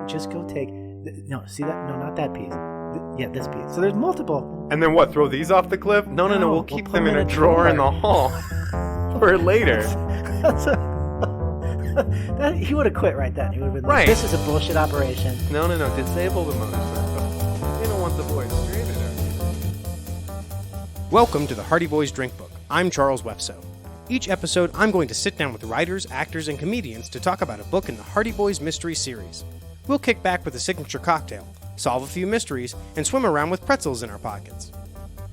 just go take, no, see that? No, not that piece. Yeah, this piece. So there's multiple. And then what, throw these off the cliff? No, we'll keep them in a drawer in the hall for later. He would have quit right then. He would have been like, Right. this is a bullshit operation. No, disable the motorcycle. They don't want the boys screaming at me. Welcome to the Hardy Boys Drinkbook. I'm Charles Wefso. Each episode, I'm going to sit down with writers, actors, and comedians to talk about a book in the Hardy Boys Mystery Series. We'll kick back with a signature cocktail, solve a few mysteries, and swim around with pretzels in our pockets.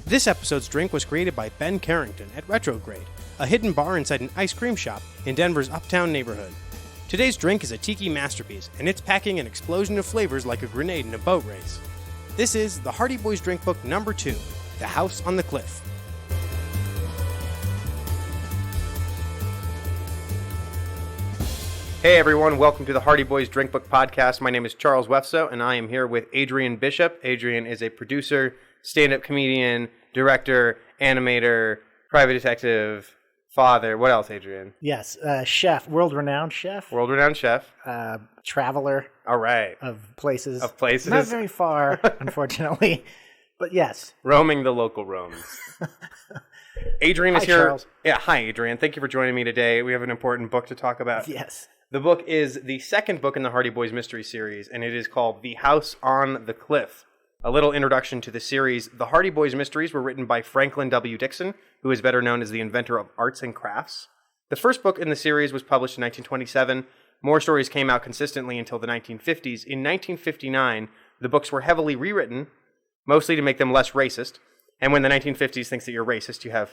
This episode's drink was created by Ben Carrington at Retrograde, a hidden bar inside an ice cream shop in Denver's uptown neighborhood. Today's drink is a tiki masterpiece, and it's packing an explosion of flavors like a grenade in a boat race. This is the Hardy Boys Drinkbook number 2, The House on the Cliff. Hey everyone, welcome to the Hardy Boys Drinkbook Podcast. My name is Charles Wefso, and I am here with Adrian Bishop. Adrian is a producer, stand-up comedian, director, animator, private detective, father. What else, Adrian? Yes, chef, world-renowned chef. World-renowned chef. Traveler. All right. Of places. Not very far, unfortunately, but yes. Roaming the local roams. Adrian is Hi, here. Charles. Yeah, hi, Adrian. Thank you for joining me today. We have an important book to talk about. Yes. The book is the second book in the Hardy Boys Mystery Series, and it is called The House on the Cliff. A little introduction to the series. The Hardy Boys Mysteries were written by Franklin W. Dixon, who is better known as the inventor of arts and crafts. The first book in the series was published in 1927. More stories came out consistently until the 1950s. In 1959, the books were heavily rewritten, mostly to make them less racist. And when the 1950s thinks that you're racist, you have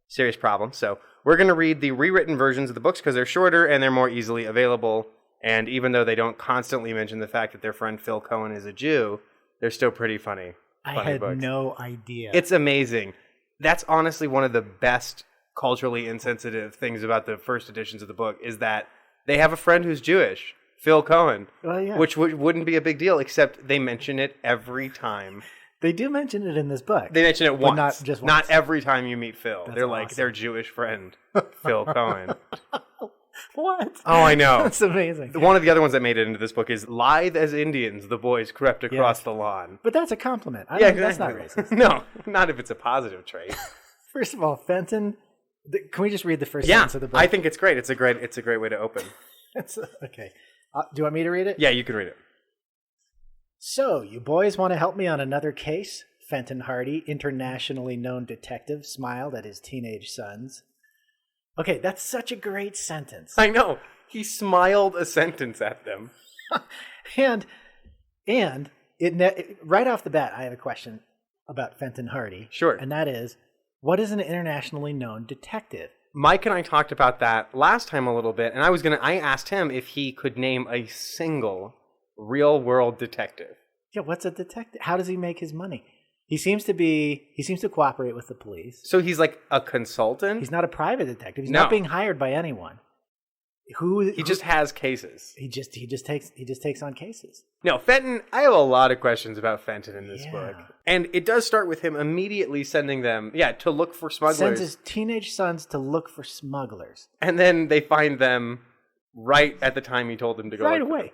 serious problems. So we're going to read the rewritten versions of the books because they're shorter and they're more easily available. And even though they don't constantly mention the fact that their friend Phil Cohen is a Jew, they're still pretty funny. I had no idea. It's amazing. That's honestly one of the best culturally insensitive things about the first editions of the book is that they have a friend who's Jewish, Phil Cohen, which wouldn't be a big deal, except they mention it every time. They do mention it in this book. They mention it once. Not just once. Not every time you meet Phil. That's They're awesome. like their Jewish friend, Phil Cohen. What? Oh, I know. That's amazing. One of the other ones that made it into this book is lithe as Indians, the boys crept across the lawn. But that's a compliment. That's not racist. No, not if it's a positive trait. First of all, Fenton. Can we just read the first sentence of the book? I think it's great. It's a great way to open. Okay. Do you want me to read it? Yeah, you can read it. So, you boys want to help me on another case? Fenton Hardy, internationally known detective, smiled at his teenage sons. Okay, that's such a great sentence. I know. He smiled a sentence at them. and right off the bat, I have a question about Fenton Hardy. Sure. And that is, what is an internationally known detective? Mike and I talked about that last time a little bit, and I asked him if he could name a single real-world detective. Yeah, what's a detective? How does he make his money? He seems to cooperate with the police. So he's like a consultant? He's not a private detective. He's not being hired by anyone. He just has cases. He just takes on cases. No, Fenton, I have a lot of questions about Fenton in this book. And it does start with him immediately sending them, to look for smugglers. Sends his teenage sons to look for smugglers. And then they find them right at the time he told them to go. Right away.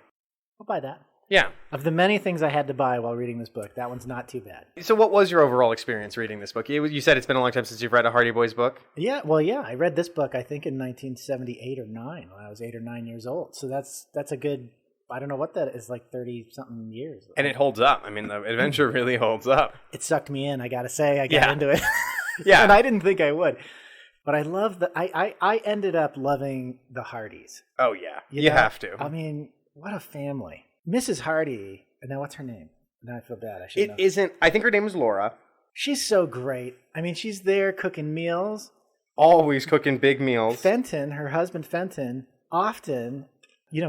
I'll buy that. Yeah. Of the many things I had to buy while reading this book, that one's not too bad. So what was your overall experience reading this book? You said it's been a long time since you've read a Hardy Boys book? Yeah, I read this book, I think, in 1978 or 9, when I was 8 or 9 years old. So that's a good, I don't know what that is, like 30-something years. And it holds up. I mean, the adventure really holds up. It sucked me in, I gotta say. I got into it. Yeah. And I didn't think I would. But I love I ended up loving the Hardys. Oh, yeah. You have to. I mean, what a family. Mrs. Hardy, now what's her name? Now I feel bad. I should know. It isn't, I think her name is Laura. She's so great. I mean, she's there cooking meals. Always cooking big meals. Fenton, her husband Fenton, often,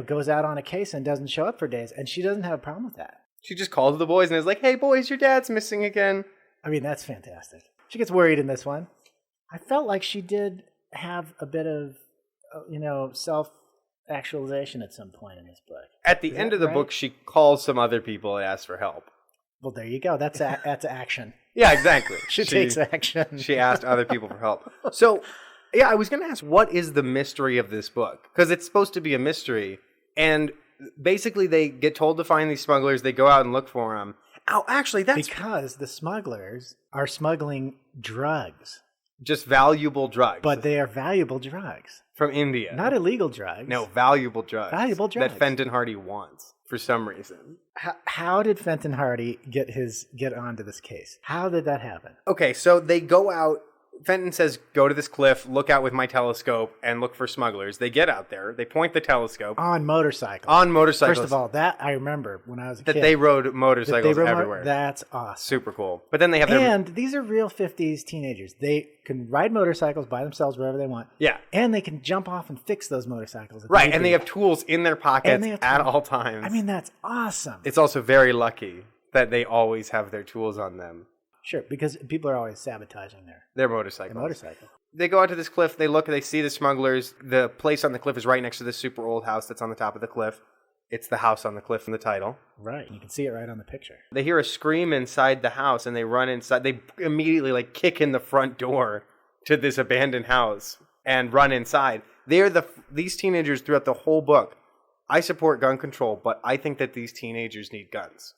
goes out on a case and doesn't show up for days. And she doesn't have a problem with that. She just calls the boys and is like, hey, boys, your dad's missing again. I mean, that's fantastic. She gets worried in this one. I felt like she did have a bit of, self-actualization at some point in this book. At the end of the book, she calls some other people and asks for help. Well, there you go. That's action. Yeah, exactly. She takes action. She asked other people for help. So, I was going to ask, what is the mystery of this book? Because it's supposed to be a mystery. And basically they get told to find these smugglers. They go out and look for them. Oh, actually, that's because the smugglers are smuggling drugs. Just valuable drugs. But they are valuable drugs. From India. Not illegal drugs. No, valuable drugs. Valuable drugs. That Fenton Hardy wants for some reason. How did Fenton Hardy get onto this case? How did that happen? Okay, so they go out. Fenton says, go to this cliff, look out with my telescope, and look for smugglers. They get out there. They point the telescope. On motorcycles. On motorcycles. First of all, that I remember when I was a kid. That they rode motorcycles everywhere. That's awesome. Super cool. But then they have And these are real 50s teenagers. They can ride motorcycles by themselves wherever they want. Yeah. And they can jump off and fix those motorcycles. Right, and they have tools in their pockets at all times. I mean, that's awesome. It's also very lucky that they always have their tools on them. Sure, because people are always sabotaging their motorcycles. Their motorcycle. They go out to this cliff, they look, they see the smugglers. The place on the cliff is right next to this super old house that's on the top of the cliff. It's the house on the cliff in the title. Right, you can see it right on the picture. They hear a scream inside the house, and they run inside. They immediately kick in the front door to this abandoned house and run inside. These teenagers throughout the whole book. I support gun control, but I think that these teenagers need guns.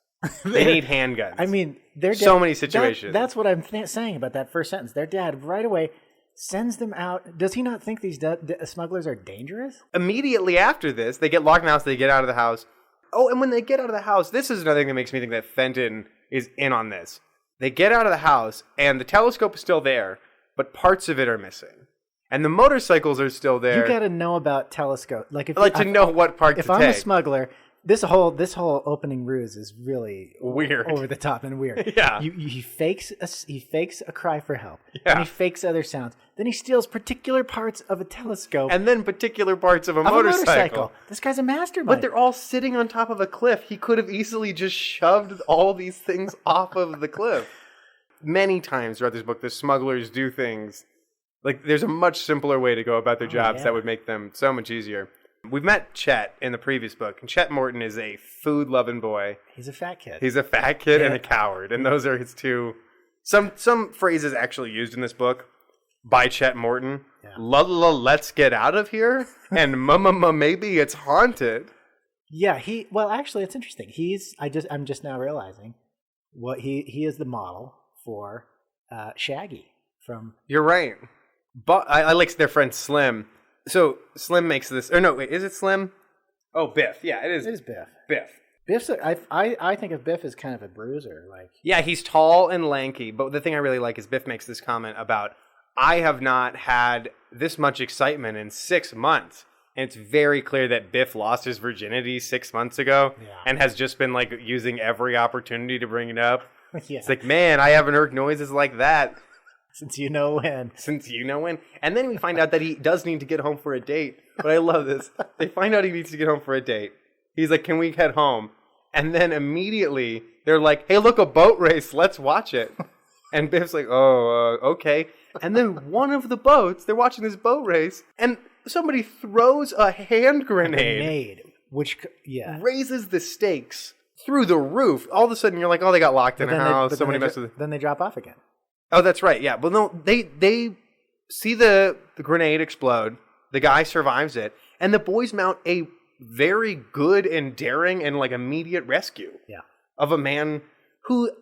They need handguns. I mean, their dad, so many situations. That's what I'm saying about that first sentence. Their dad right away sends them out. Does he not think these smugglers are dangerous? Immediately after this, they get locked in the house. They get out of the house. Oh, and when they get out of the house, this is another thing that makes me think that Fenton is in on this. They get out of the house, and the telescope is still there, but parts of it are missing. And the motorcycles are still there. You got to know about telescope. To know what part to take. If I'm a smuggler, this whole opening ruse is really weird, over the top and weird. Yeah, he fakes a cry for help. Yeah, and he fakes other sounds. Then he steals particular parts of a telescope, and then particular parts of a motorcycle. This guy's a mastermind. But they're all sitting on top of a cliff. He could have easily just shoved all these things off of the cliff. Many times throughout this book, the smugglers do things there's a much simpler way to go about their jobs that would make them so much easier. We've met Chet in the previous book, and Chet Morton is a food-loving boy. He's a fat kid. He's a fat kid and a coward, and those are his two. Some phrases actually used in this book by Chet Morton. Yeah. Let's get out of here, and maybe it's haunted. Yeah, actually, it's interesting. I'm just now realizing what he is the model for Shaggy from. You're right, but I like their friend Slim. So Slim makes this, or no, wait, is it Slim? Oh, Biff. Yeah, it is. It is Biff. Biff. Biff's. I think of Biff as kind of a bruiser, Yeah, he's tall and lanky, but the thing I really like is Biff makes this comment about, I have not had this much excitement in 6 months. And it's very clear that Biff lost his virginity 6 months ago and has just been using every opportunity to bring it up. Yeah. It's man, I haven't heard noises like that. Since you know when. And then we find out that he does need to get home for a date. But I love this. They find out he needs to get home for a date. He's like, can we head home? And then immediately they're like, hey, look, a boat race. Let's watch it. And Biff's like, okay. And then one of the boats, they're watching this boat race, and somebody throws a hand grenade. Which, raises the stakes through the roof. All of a sudden you're like, oh, they got locked in a house. Somebody messed with it. Then they drop off again. Oh, that's right. Yeah. Well, no, they see the grenade explode. The guy survives it. And the boys mount a very good and daring and immediate rescue of a man who,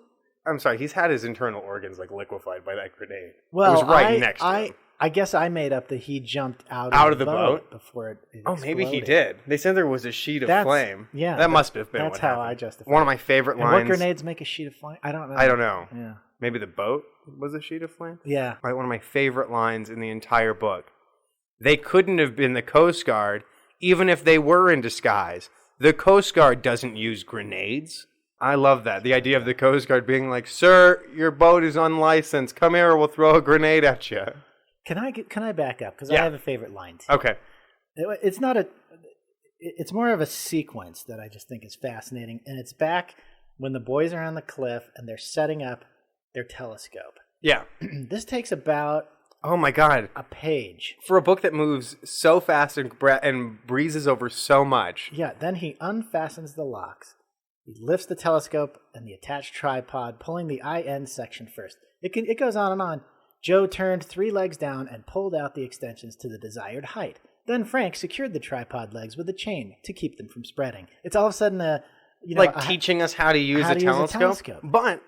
I'm sorry, he's had his internal organs liquefied by that grenade. Well, it was right next to him. I guess I made up that he jumped out of the boat before it exploded. Oh, maybe he did. They said there was a sheet of flame. Yeah. That must have been that's how I justify One of my favorite lines. What grenades make a sheet of flame? I don't know. Yeah. Maybe the boat was a sheet of flame? Yeah. Right, one of my favorite lines in the entire book. They couldn't have been the Coast Guard, even if they were in disguise. The Coast Guard doesn't use grenades. I love that. The idea of the Coast Guard being like, sir, your boat is unlicensed. Come here, we'll throw a grenade at you. Can I back up? Because I have a favorite line too. Okay. It's more of a sequence that I just think is fascinating. And it's back when the boys are on the cliff and they're setting up their telescope. Yeah. This takes about oh my god, a page. For a book that moves so fast and breezes over so much. Yeah, then he unfastens the locks. He lifts the telescope and the attached tripod, pulling the IN section first. It goes on and on. Joe turned 3 legs down and pulled out the extensions to the desired height. Then Frank secured the tripod legs with a chain to keep them from spreading. It's all of a sudden teaching us how to use a telescope. But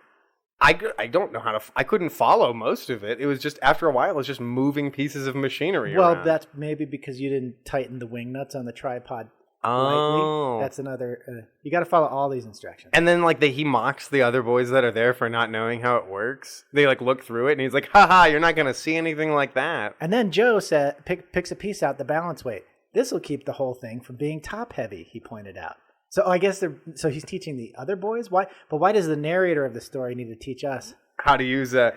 I don't know how to. I couldn't follow most of it. It was just after a while, it was just moving pieces of machinery. Well, around. that's maybe because you didn't tighten the wing nuts on the tripod. Oh, lightly. That's another. You got to follow all these instructions. And then he mocks the other boys that are there for not knowing how it works. They look through it, and he's like, "Haha, you're not gonna see anything like that." And then Joe picks a piece out the balance weight. This will keep the whole thing from being top heavy. He pointed out. So I guess he's teaching the other boys why. But why does the narrator of the story need to teach us how to use it?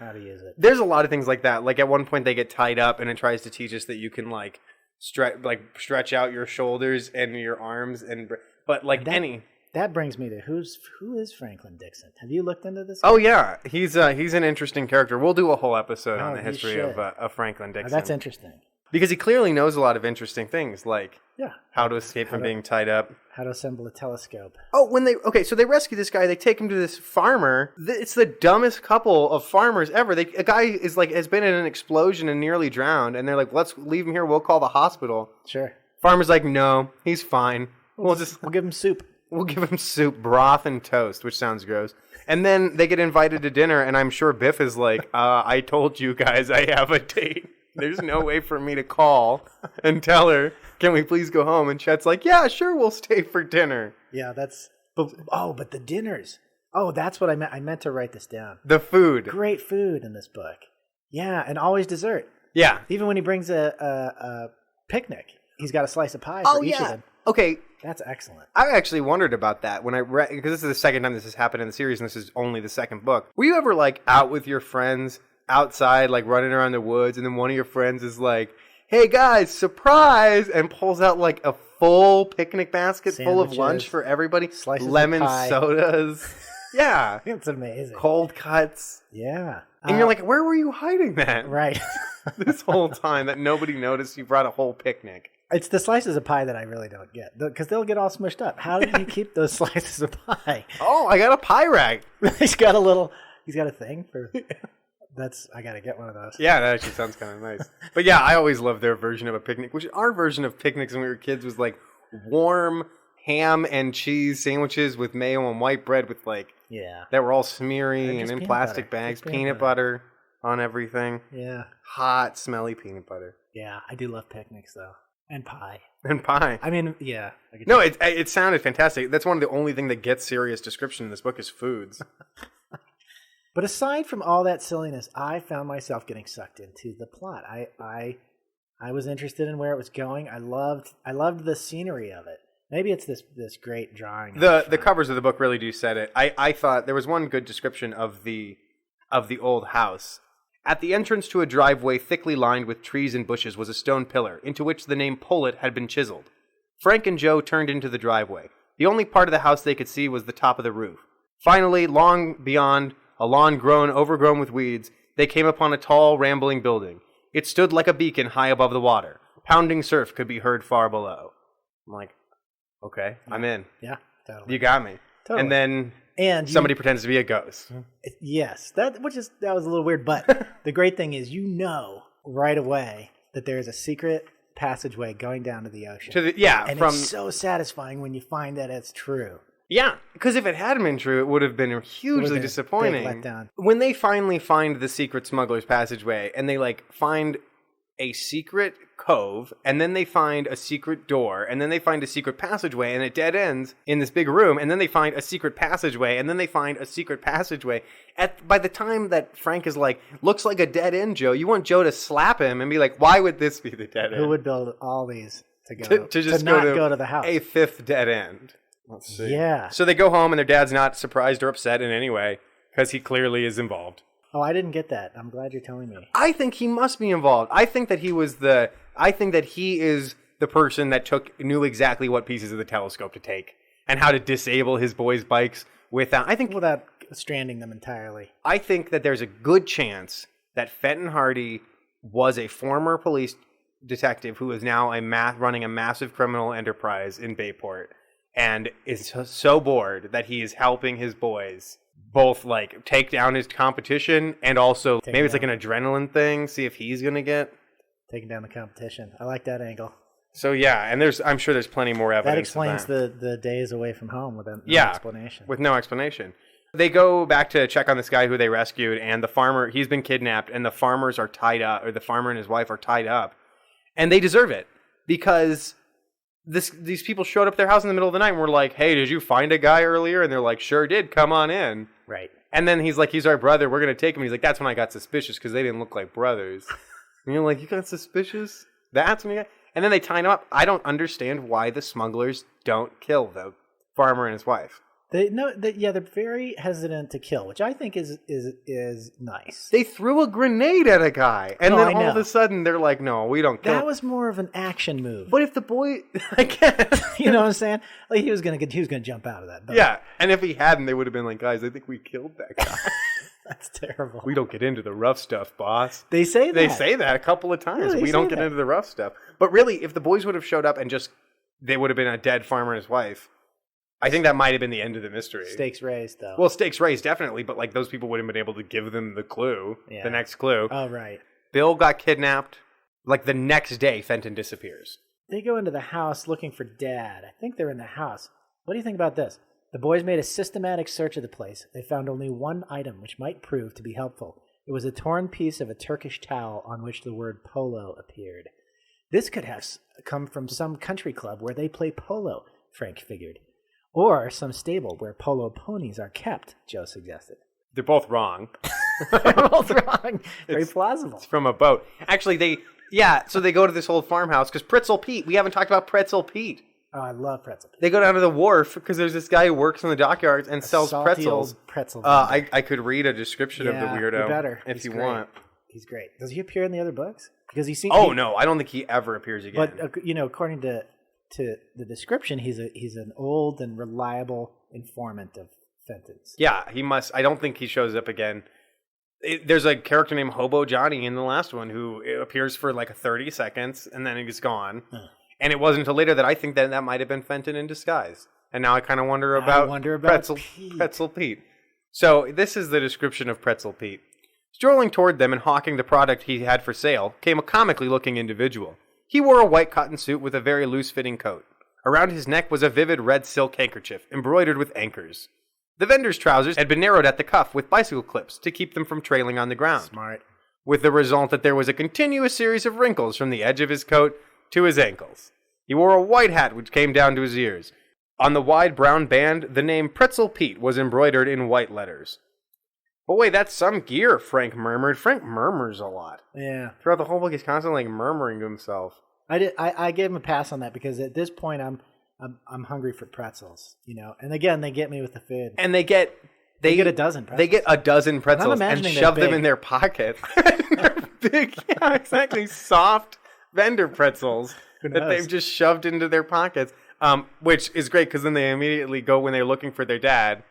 There's a lot of things like that. Like at one point they get tied up, and it tries to teach us that you can stretch out your shoulders and your arms, that brings me to who is Franklin Dixon? Have you looked into this? Oh yeah, he's an interesting character. We'll do a whole episode on the history of Franklin Dixon. That's interesting because he clearly knows a lot of interesting things, like how to escape from being tied up, how to assemble a telescope. Oh, so they rescue this guy. They take him to this farmer. It's the dumbest couple of farmers ever. A guy has been in an explosion and nearly drowned, and they're like, "Let's leave him here. We'll call the hospital." Sure. Farmer's like, "No, he's fine. We'll give him soup. We'll give him soup, broth, and toast," which sounds gross. And then they get invited to dinner, and I'm sure Biff is like, "I told you guys I have a date. There's no way for me to call and tell her, can we please go home?" And Chet's like, "Yeah, sure, we'll stay for dinner." Yeah, but the dinners. Oh, that's what I meant. I meant to write this down. The food. Great food in this book. Yeah, and always dessert. Yeah. Even when he brings a picnic, he's got a slice of pie for each of them. Okay. That's excellent. I actually wondered about that when I read, because this is the second time this has happened in the series, and this is only the second book. Were you ever out with your friends outside, running around the woods, and then one of your friends is like, "Hey guys, surprise!" and pulls out a full picnic basket full of lunch for everybody, lemon sodas. Yeah, it's amazing. Cold cuts. Yeah, and you're like, where were you hiding that? Right. This whole time that nobody noticed you brought a whole picnic. It's the slices of pie that I really don't get, because they'll get all smushed up. How do you keep those slices of pie? Oh, I got a pie rack. He's got a thing for. I gotta get one of those. Yeah, that actually sounds kind of nice. But yeah, I always loved their version of a picnic, which our version of picnics when we were kids was warm ham and cheese sandwiches with mayo and white bread with that were all smeary and in plastic bags, peanut butter on everything. Yeah. Hot, smelly peanut butter. Yeah, I do love picnics though. And pie. And pie. I mean, yeah. No, it sounded fantastic. That's one of the only thing that gets serious description in this book is foods. But aside from all that silliness, I found myself getting sucked into the plot. I was interested in where it was going. I loved the scenery of it. Maybe it's this great drawing. The covers of the book really do set it. I thought there was one good description of the old house. At the entrance to a driveway thickly lined with trees and bushes was a stone pillar, into which the name Pullet had been chiseled. Frank and Joe turned into the driveway. The only part of the house they could see was the top of the roof. Finally, long beyond a lawn overgrown with weeds, they came upon a tall, rambling building. It stood like a beacon high above the water. Pounding surf could be heard far below. I'm like, okay, I'm in. Yeah, totally. You got me. Totally. And then somebody pretends to be a ghost. Yes, that was a little weird, but the great thing is right away that there's a secret passageway going down to the ocean. It's so satisfying when you find that it's true. Yeah, because if it hadn't been true, it would have been hugely disappointing. Big letdown. When they finally find the secret smuggler's passageway, and they find a secret cove, and then they find a secret door, and then they find a secret passageway, and it dead ends in this big room, and then they find a secret passageway, and then they find a secret passageway. By the time that Frank is looks like a dead end, Joe, you want Joe to slap him and be like, why would this be the dead end? Who would build all these to not go to the house? A fifth dead end. Let's see. Yeah. So they go home, and their dad's not surprised or upset in any way, because he clearly is involved. Oh, I didn't get that. I'm glad you're telling me. I think he must be involved. I think that he is the person that knew exactly what pieces of the telescope to take and how to disable his boys' bikes without stranding them entirely. I think that there's a good chance that Fenton Hardy was a former police detective who is now running a massive criminal enterprise in Bayport and is so bored that he is helping his boys both take down his competition and also it's an adrenaline thing, see if he's going to get taking down the competition. I like that angle. So yeah, and I'm sure there's plenty more evidence. That explains the days away from home with no explanation. With no explanation. They go back to check on this guy who they rescued, and the farmer, he's been kidnapped, and the farmers are tied up, or the farmer and his wife are tied up. And they deserve it, because these people showed up at their house in the middle of the night and were like, hey, did you find a guy earlier? And they're like, sure did, come on in. Right. And then he's like, he's our brother, we're going to take him. He's like, that's when I got suspicious, because they didn't look like brothers. And you're like, you got suspicious? That's when you got... And then they tie him up. I don't understand why the smugglers don't kill the farmer and his wife. They're very hesitant to kill, which I think is nice. They threw a grenade at a guy, and then all of a sudden they're like, "No, we don't kill." That was more of an action move. But if the boy, I guess, you know what I'm saying? Like he was gonna jump out of that boat. Yeah, and if he hadn't, they would have been like, "Guys, I think we killed that guy." That's terrible. We don't get into the rough stuff, boss. They say that. They say that a couple of times. Yeah, we don't get into the rough stuff. But really, if the boys would have showed up and they would have been a dead farmer and his wife. I think that might have been the end of the mystery. Stakes raised, though. Well, stakes raised, definitely, but like those people wouldn't have been able to give them the clue, the next clue. Oh, right. Bill got kidnapped. Like the next day, Fenton disappears. They go into the house looking for Dad. I think they're in the house. What do you think about this? The boys made a systematic search of the place. They found only one item which might prove to be helpful. It was a torn piece of a Turkish towel on which the word polo appeared. This could have come from some country club where they play polo, Frank figured. Or some stable where polo ponies are kept, Joe suggested. They're both wrong. They're both wrong. Very plausible. It's from a boat. Actually, so they go to this old farmhouse because Pretzel Pete. We haven't talked about Pretzel Pete. Oh, I love Pretzel Pete. They go down to the wharf because there's this guy who works in the dockyards and sells pretzels. Old pretzel I could read a description of the weirdo better. if you want. He's great. Does he appear in the other books? Because no, I don't think he ever appears again. But according to the description, he's an old and reliable informant of Fenton's. Yeah, he must. I don't think he shows up again. There's a character named Hobo Johnny in the last one who appears for like 30 seconds and then he's gone. And it wasn't until later that I think that might have been Fenton in disguise. And now I kind of wonder about Pretzel Pete. So this is the description of Pretzel Pete. Strolling toward them and hawking the product he had for sale came a comically looking individual. He wore a white cotton suit with a very loose-fitting coat. Around his neck was a vivid red silk handkerchief, embroidered with anchors. The vendor's trousers had been narrowed at the cuff with bicycle clips to keep them from trailing on the ground. Smart. With the result that there was a continuous series of wrinkles from the edge of his coat to his ankles. He wore a white hat which came down to his ears. On the wide brown band, the name Pretzel Pete was embroidered in white letters. But wait, that's some gear, Frank murmured. Frank murmurs a lot. Yeah. Throughout the whole book, he's constantly murmuring to himself. I gave him a pass on that because at this point I'm hungry for pretzels, And again, they get me with the food. And they get a dozen pretzels. They get a dozen pretzels and shove them in their pocket. They're big, yeah, exactly. Soft vendor pretzels that they've just shoved into their pockets, which is great because then they immediately go when they're looking for their dad.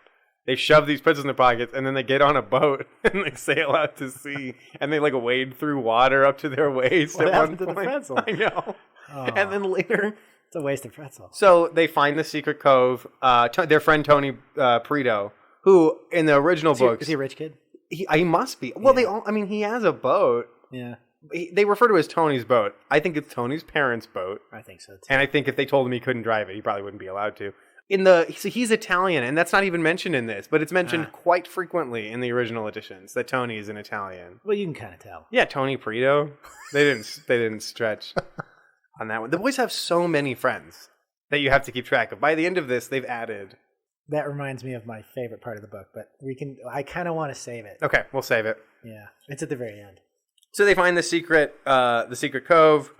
They shove these pretzels in their pockets, and then they get on a boat, and they sail out to sea, and they, wade through water up to their waist at one point. To the pretzel? I know. Oh. And then later... It's a waste of pretzel. So they find the secret cove. Their friend Tony Perito, who in the original books... Is he a rich kid? He must be. Well, he has a boat. Yeah. They refer to it as Tony's boat. I think it's Tony's parents' boat. I think so, too. And I think if they told him he couldn't drive it, he probably wouldn't be allowed to. He's Italian, and that's not even mentioned in this, but it's mentioned quite frequently in the original editions that Tony is an Italian. Well, you can kind of tell. Yeah, Tony Perito. They didn't stretch on that one. The boys have so many friends that you have to keep track of. By the end of this, they've added. That reminds me of my favorite part of the book, but I kind of want to save it. Okay, we'll save it. Yeah, it's at the very end. So they find the secret cove.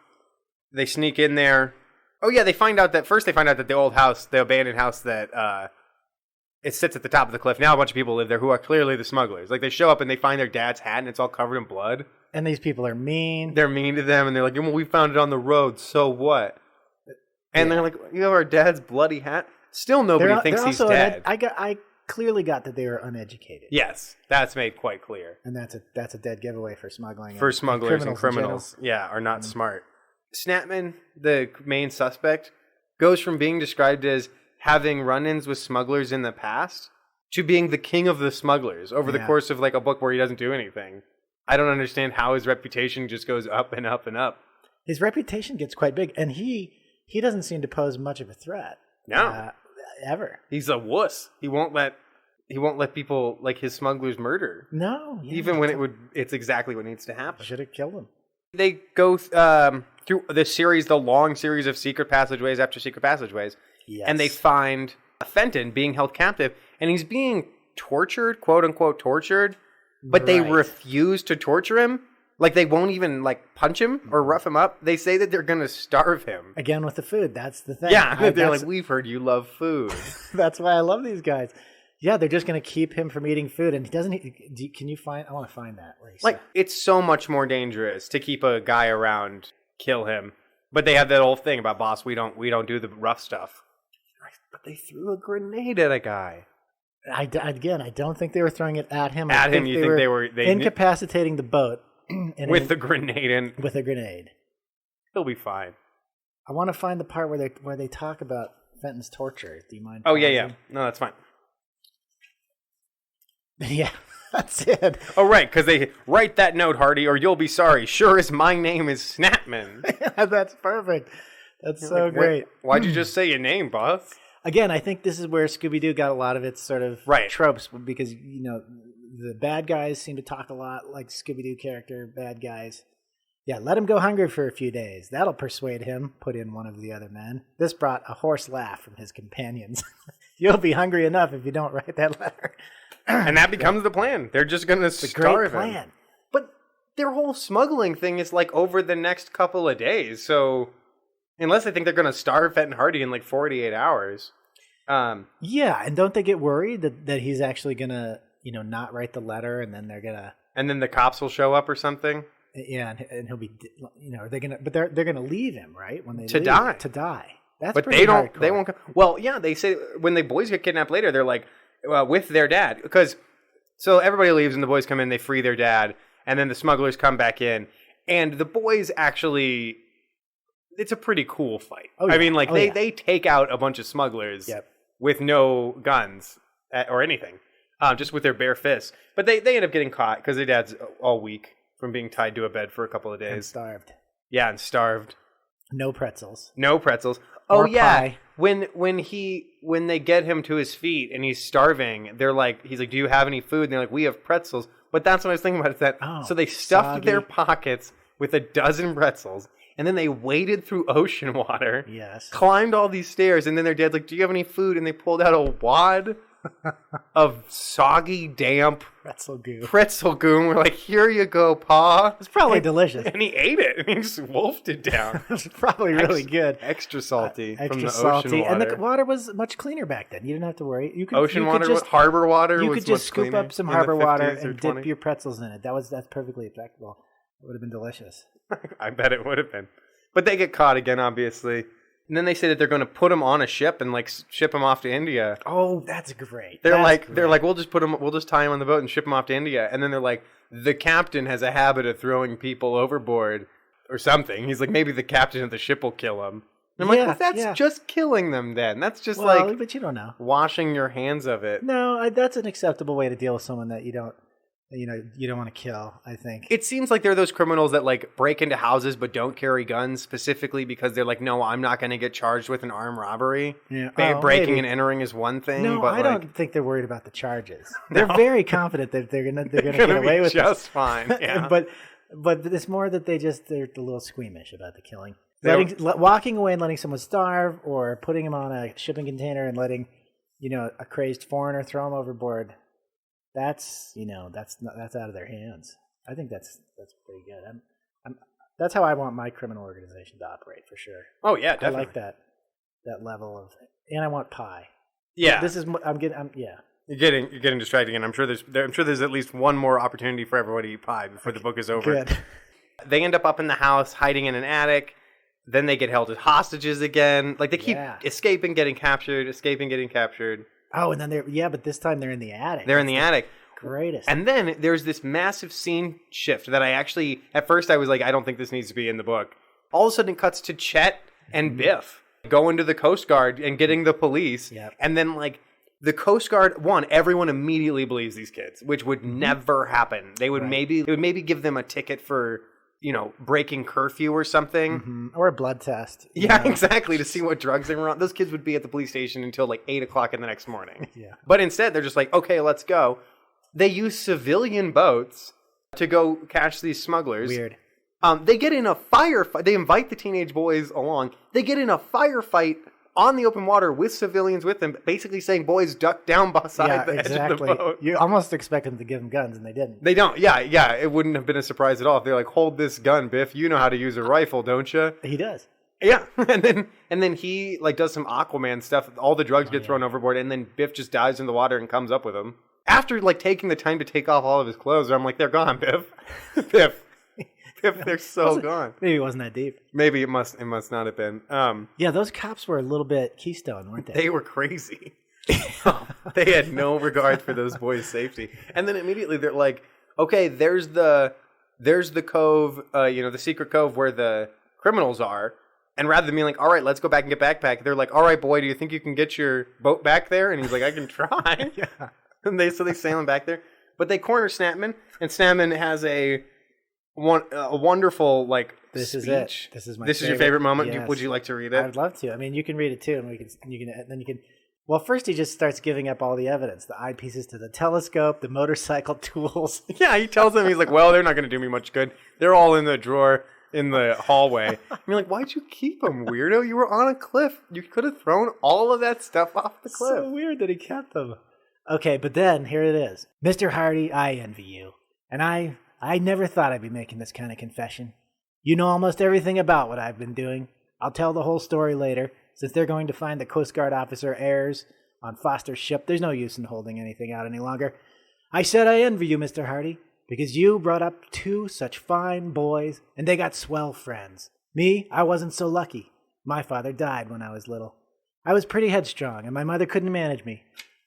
They sneak in there. Oh yeah, they find out that the old house, the abandoned house that it sits at the top of the cliff. Now a bunch of people live there who are clearly the smugglers. Like they show up and they find their dad's hat and it's all covered in blood. And these people are mean. They're mean to them and they're like, well, we found it on the road, so what? And they're like, you have our dad's bloody hat? Still nobody thinks he's dead. I clearly got that they were uneducated. Yes, that's made quite clear. And that's a dead giveaway for smuggling. For smugglers and criminals. Are not smart. Snapman, the main suspect, goes from being described as having run-ins with smugglers in the past to being the king of the smugglers over the course of a book where he doesn't do anything. I don't understand how his reputation just goes up and up and up. His reputation gets quite big, and he he doesn't seem to pose much of a threat. No. Ever. He's a wuss. He won't let people like his smugglers murder. No. Yeah, Even when it's exactly what needs to happen. Should have killed him. They go through the long series of secret passageways after secret passageways. Yes. And they find Fenton being held captive, and he's being tortured, quote unquote tortured, but they refuse to torture him. Like, they won't even, like, punch him or rough him up. They say that they're going to starve him. Again with the food. That's the thing. Yeah, they're like, we've heard you love food. That's why I love these guys. Yeah, they're just going to keep him from eating food. And can you find, I want to find that. Like, it's so much more dangerous to keep a guy around, kill him. But they have that whole thing about, boss, we don't do the rough stuff. But they threw a grenade at a guy. I don't think they were throwing it at him. At him, you think they were incapacitating the boat. With the grenade in. With a grenade. He'll be fine. I want to find the part where they talk about Fenton's torture. Do you mind? Oh, yeah. No, that's fine. Yeah, that's it. Oh, right, because they write that note, Hardy, or you'll be sorry. Sure as my name is Snapman. That's perfect. That's so great. Why'd you just say your name, boss? Again, I think this is where Scooby-Doo got a lot of its sort of tropes, because, the bad guys seem to talk a lot like Scooby-Doo character, bad guys. Yeah, let him go hungry for a few days. That'll persuade him, put in one of the other men. This brought a hoarse laugh from his companions. You'll be hungry enough if you don't write that letter. And that becomes the plan. They're just going to starve him. Plan. But their whole smuggling thing is like over the next couple of days. So unless they think they're going to starve Fenton Hardy in like 48 hours. Yeah, and don't they get worried that he's actually going to, not write the letter, and then they're going to... And then the cops will show up or something? Yeah, and he'll be, they're going to... But they're going to leave him, right? When they To die. To die. That's but pretty hardcore. They won't... Well, yeah, they say when the boys get kidnapped later, they're like, with their dad. So everybody leaves and the boys come in, they free their dad, and then the smugglers come back in. And the boys actually... It's a pretty cool fight. Oh, yeah. I mean, like, they take out a bunch of smugglers with no guns or anything. Just with their bare fists. But they end up getting caught because their dad's all weak from being tied to a bed for a couple of days. And starved. Yeah, and starved. No pretzels. Or pie. When they get him to his feet and he's starving, he's like, do you have any food? And they're like, we have pretzels. But that's what I was thinking about. So they stuffed their pockets with a dozen pretzels. And then they waded through ocean water. Yes. Climbed all these stairs. And then their dad's like, do you have any food? And they pulled out a wad of soggy, damp pretzel goo. We're like, here you go, Pa. It's probably delicious. And he ate it. And he just wolfed it down. It's probably really good. Extra salty from the salty. ocean water. And the water was much cleaner back then. You didn't have to worry. Harbor water you was could just scoop cleaner up some harbor water and 20. dip your pretzels in it. That's perfectly acceptable. It would have been delicious. I bet it would have been. But they get caught again, obviously. And then they say that they're going to put him on a ship and like ship him off to India. Oh, that's great. They're like, we'll just tie him on the boat and ship him off to India. And then they're like, the captain has a habit of throwing people overboard or something. He's like, maybe the captain of the ship will kill him. And I'm like, well, that's just killing them then. That's just but you don't know. Washing your hands of it. No, that's an acceptable way to deal with someone that you don't want to kill, I think. It seems like they're those criminals that like break into houses but don't carry guns specifically because they're like, no, I'm not going to get charged with an armed robbery. Yeah. Breaking and entering is one thing. No, but I don't think they're worried about the charges. They're very confident that they're gonna get away with just fine. Yeah. but it's more that they're a little squeamish about the killing. Walking away and letting someone starve, or putting him on a shipping container and letting a crazed foreigner throw him overboard. That's out of their hands. I think that's pretty good. That's how I want my criminal organization to operate, for sure. Oh yeah, definitely. I like that level of, and I want pie. Yeah, You're getting distracted again. I'm sure there's at least one more opportunity for everybody to eat pie before the book is over. Good. They end up in the house, hiding in an attic. Then they get held as hostages again. Like they keep escaping, getting captured. Oh, and then but this time they're in the attic. They're in the attic. Greatest. And then there's this massive scene shift that at first I was like, I don't think this needs to be in the book. All of a sudden it cuts to Chet and Biff going to the Coast Guard and getting the police. Yep. And then like the Coast Guard, everyone immediately believes these kids, which would never happen. They would maybe give them a ticket for breaking curfew or something. Mm-hmm. Or a blood test. Yeah, exactly, to see what drugs they were on. Those kids would be at the police station until like 8 o'clock in the next morning. Yeah. But instead, they're just like, okay, let's go. They use civilian boats to go catch these smugglers. Weird. They get in a firefight. They invite the teenage boys along. They get in a firefight on the open water with civilians with them, basically saying, boys, duck down beside the edge of the boat. You almost expect them to give them guns, and they didn't. They don't. Yeah. It wouldn't have been a surprise at all if they're like, hold this gun, Biff. You know how to use a rifle, don't you? He does. Yeah. And then he like does some Aquaman stuff. All the drugs get thrown overboard, and then Biff just dives in the water and comes up with him. After like taking the time to take off all of his clothes, I'm like, they're gone, Biff. Biff, they're so gone. Maybe it wasn't that deep. Maybe it must not have been. Yeah, those cops were a little bit Keystone, weren't they? They were crazy. They had no regard for those boys' safety. And then immediately they're like, okay, there's the cove, the secret cove where the criminals are. And rather than being like, all right, let's go back and get backpack, they're like, all right, boy, do you think you can get your boat back there? And he's like, I can try. Yeah. And they sail him back there. But they corner Snapman, and Snapman has a wonderful like this speech. Is it. This is my. This is your favorite moment. Yes. Would you like to read it? I'd love to. I mean, you can read it too, and then you can. Well, first he just starts giving up all the evidence: the eyepieces to the telescope, the motorcycle tools. Yeah, he tells them, he's like, well, they're not going to do me much good. They're all in the drawer in the hallway. And you're like, why'd you keep them, weirdo? You were on a cliff. You could have thrown all of that stuff off the cliff. So weird that he kept them. Okay, but then here it is. Mr. Hardy, I envy you. And I never thought I'd be making this kind of confession. You know almost everything about what I've been doing. I'll tell the whole story later, since they're going to find the Coast Guard officer Ayres on Foster's ship. There's no use in holding anything out any longer. I said I envy you, Mr. Hardy, because you brought up two such fine boys, and they got swell friends. Me, I wasn't so lucky. My father died when I was little. I was pretty headstrong, and my mother couldn't manage me.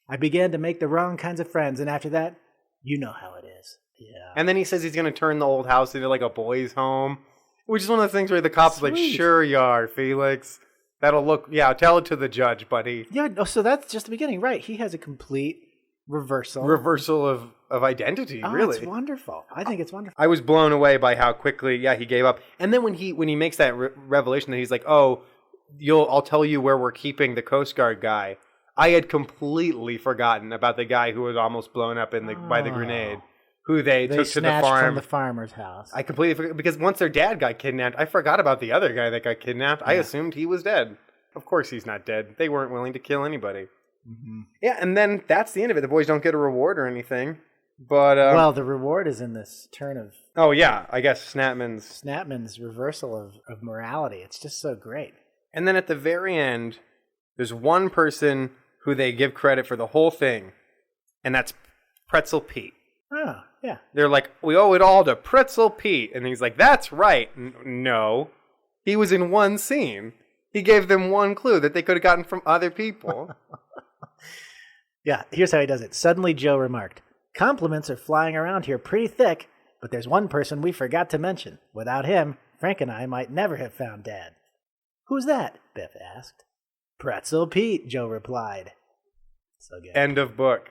I began to make the wrong kinds of friends, and after that, you know how it is. Yeah. And then he says he's going to turn the old house into like a boys' home, which is one of the things where the cops are like, sure you are, Felix. That'll look, tell it to the judge, buddy. Yeah, so that's just the beginning, right? He has a complete reversal. Reversal of identity, really. It's wonderful. I think it's wonderful. I was blown away by how quickly, he gave up. And then when he makes that revelation that he's like, oh, I'll tell you where we're keeping the Coast Guard guy. I had completely forgotten about the guy who was almost blown up by the grenade, who they took to the farm. From the farmer's house. I completely forgot, because once their dad got kidnapped, I forgot about the other guy that got kidnapped. Yeah. I assumed he was dead. Of course he's not dead. They weren't willing to kill anybody. Mm-hmm. Yeah, and then that's the end of it. The boys don't get a reward or anything. But well, the reward is in this turn of... Oh, yeah. I guess Snapman's reversal of morality. It's just so great. And then at the very end, there's one person who they give credit for the whole thing, and that's Pretzel Pete. Oh, yeah. They're like, we owe it all to Pretzel Pete. And he's like, that's right. No. He was in one scene. He gave them one clue that they could have gotten from other people. Yeah, here's how he does it. Suddenly Joe remarked, compliments are flying around here pretty thick, but there's one person we forgot to mention. Without him, Frank and I might never have found Dad. Who's that? Biff asked. Pretzel Pete, Joe replied. So good. End of book.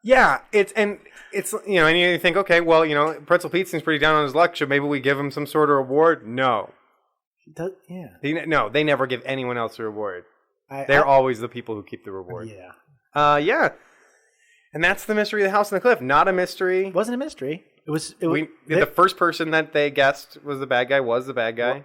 Yeah, and you think, okay, well, Pretzel Pete seems pretty down on his luck. Should maybe we give him some sort of reward? No. Yeah. They never give anyone else a reward. They're always the people who keep the reward. Yeah. Yeah. And that's the mystery of the house on the cliff. Not a mystery. It wasn't a mystery. The first person that they guessed was the bad guy. Well,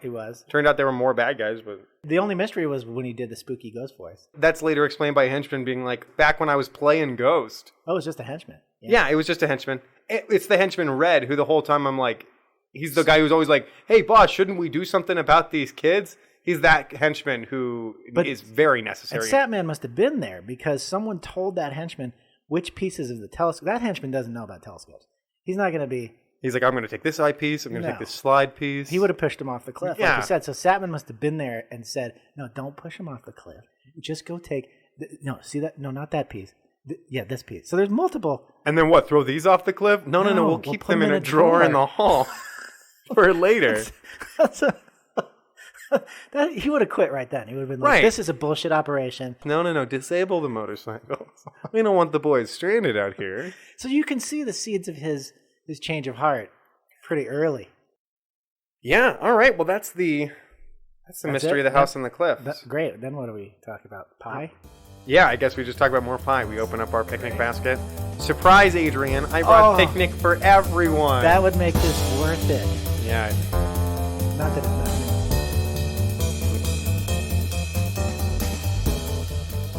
he was. Turned out there were more bad guys, but the only mystery was when he did the spooky ghost voice. That's later explained by a henchman being like, back when I was playing Ghost. Oh, it was just a henchman. Yeah, it was just a henchman. It's the henchman Red, who the whole time I'm like, he's the guy who's always like, hey, boss, shouldn't we do something about these kids? He's that henchman who is very necessary. And Satman must have been there because someone told that henchman which pieces of the telescope. That henchman doesn't know about telescopes. He's not going to be... He's like, I'm going to take this eyepiece. I'm going to take this slide piece. He would have pushed him off the cliff, like you said. So Satman must have been there and said, no, don't push him off the cliff. Just go take... No, see that? No, not that piece. This piece. So there's multiple... And then what, throw these off the cliff? No, we'll keep them in a drawer in the hall for later. He would have quit right then. He would have been like, this is a bullshit operation. No. Disable the motorcycles. We don't want the boys stranded out here. So you can see the seeds of his change of heart. pretty early. Yeah, all right. Well, that's the mystery of the house on the cliff. Great. Then what do we talk about? Pie? Yeah, I guess we just talk about more pie. We open up our picnic basket. Surprise, Adrian. I brought picnic for everyone. That would make this worth it. Yeah. Not that it's not.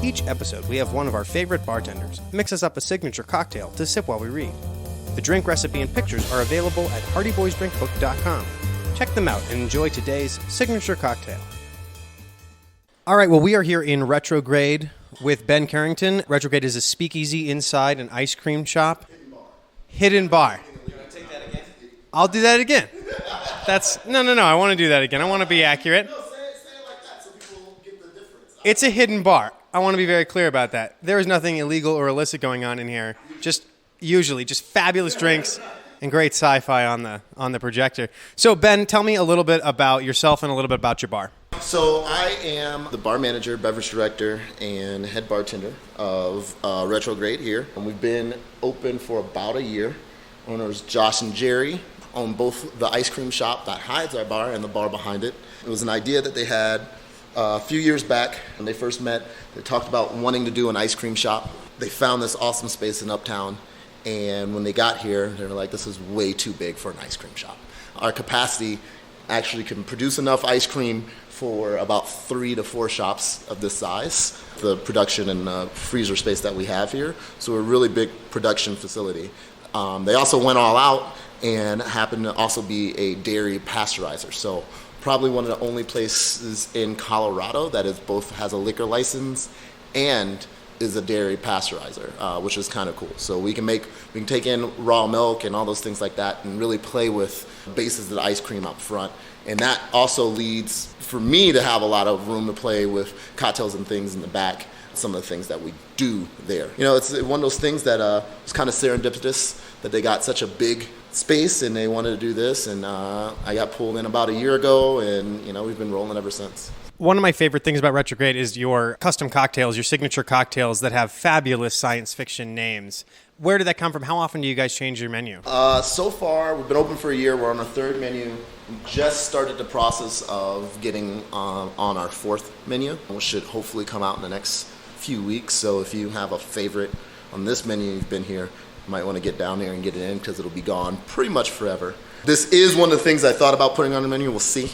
Each episode, we have one of our favorite bartenders mix us up a signature cocktail to sip while we read. The drink recipe and pictures are available at hardyboysdrinkbook.com. Check them out and enjoy today's signature cocktail. All right, well, we are here in Retrograde with Ben Carrington. Retrograde is a speakeasy inside an ice cream shop. Hidden bar. You want to take that again? I'll do that again. No. I want to do that again. I want to be accurate. No, say it like that so people get the difference. It's a hidden bar. I want to be very clear about that. There is nothing illegal or illicit going on in here. Just fabulous drinks and great sci-fi on the projector. So, Ben, tell me a little bit about yourself and a little bit about your bar. So I am the bar manager, beverage director, and head bartender of Retrograde here. And we've been open for about a year. Owners Josh and Jerry own both the ice cream shop that hides our bar and the bar behind it. It was an idea that they had a few years back when they first met. They talked about wanting to do an ice cream shop. They found this awesome space in Uptown. And when they got here, they were like, this is way too big for an ice cream shop. Our capacity actually can produce enough ice cream for about 3 to 4 shops of this size. The production and freezer space that we have here. So we're a really big production facility. They also went all out and happened to also be a dairy pasteurizer. So probably one of the only places in Colorado that is both has a liquor license and is a dairy pasteurizer, which is kind of cool. So we can take in raw milk and all those things like that and really play with bases of the ice cream up front. And that also leads for me to have a lot of room to play with cocktails and things in the back, some of the things that we do there. You know, it's one of those things that it's kind of serendipitous that they got such a big space and they wanted to do this. And I got pulled in about a year ago and, we've been rolling ever since. One of my favorite things about Retrograde is your custom cocktails, your signature cocktails that have fabulous science fiction names. Where did that come from? How often do you guys change your menu? So far, we've been open for a year. We're on our 3rd menu. We just started the process of getting on our 4th menu, which should hopefully come out in the next few weeks. So if you have a favorite on this menu, you've been here, you might want to get down there and get it in because it'll be gone pretty much forever. This is one of the things I thought about putting on the menu. We'll see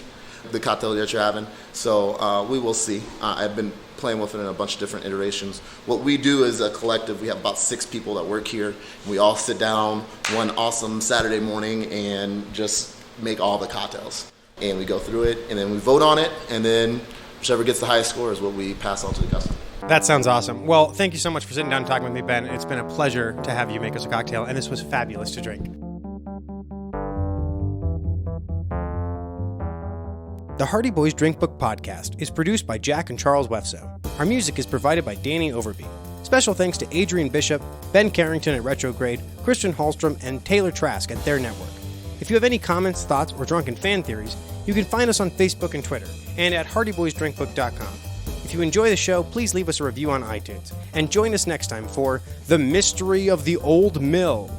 the cocktail that you're having. So we will see. I've been playing with it in a bunch of different iterations. What we do as a collective, we have about 6 people that work here. We all sit down one awesome Saturday morning and just make all the cocktails. And we go through it, and then we vote on it, and then whichever gets the highest score is what we pass on to the customer. That sounds awesome. Well, thank you so much for sitting down and talking with me, Ben. It's been a pleasure to have you make us a cocktail, and this was fabulous to drink. The Hardy Boys Drinkbook Podcast is produced by Jack and Charles Wefso. Our music is provided by Danny Overby. Special thanks to Adrian Bishop, Ben Carrington at Retrograde, Christian Hallstrom, and Taylor Trask at their network. If you have any comments, thoughts, or drunken fan theories, you can find us on Facebook and Twitter, and at hardyboysdrinkbook.com. If you enjoy the show, please leave us a review on iTunes, and join us next time for The Mystery of the Old Mill.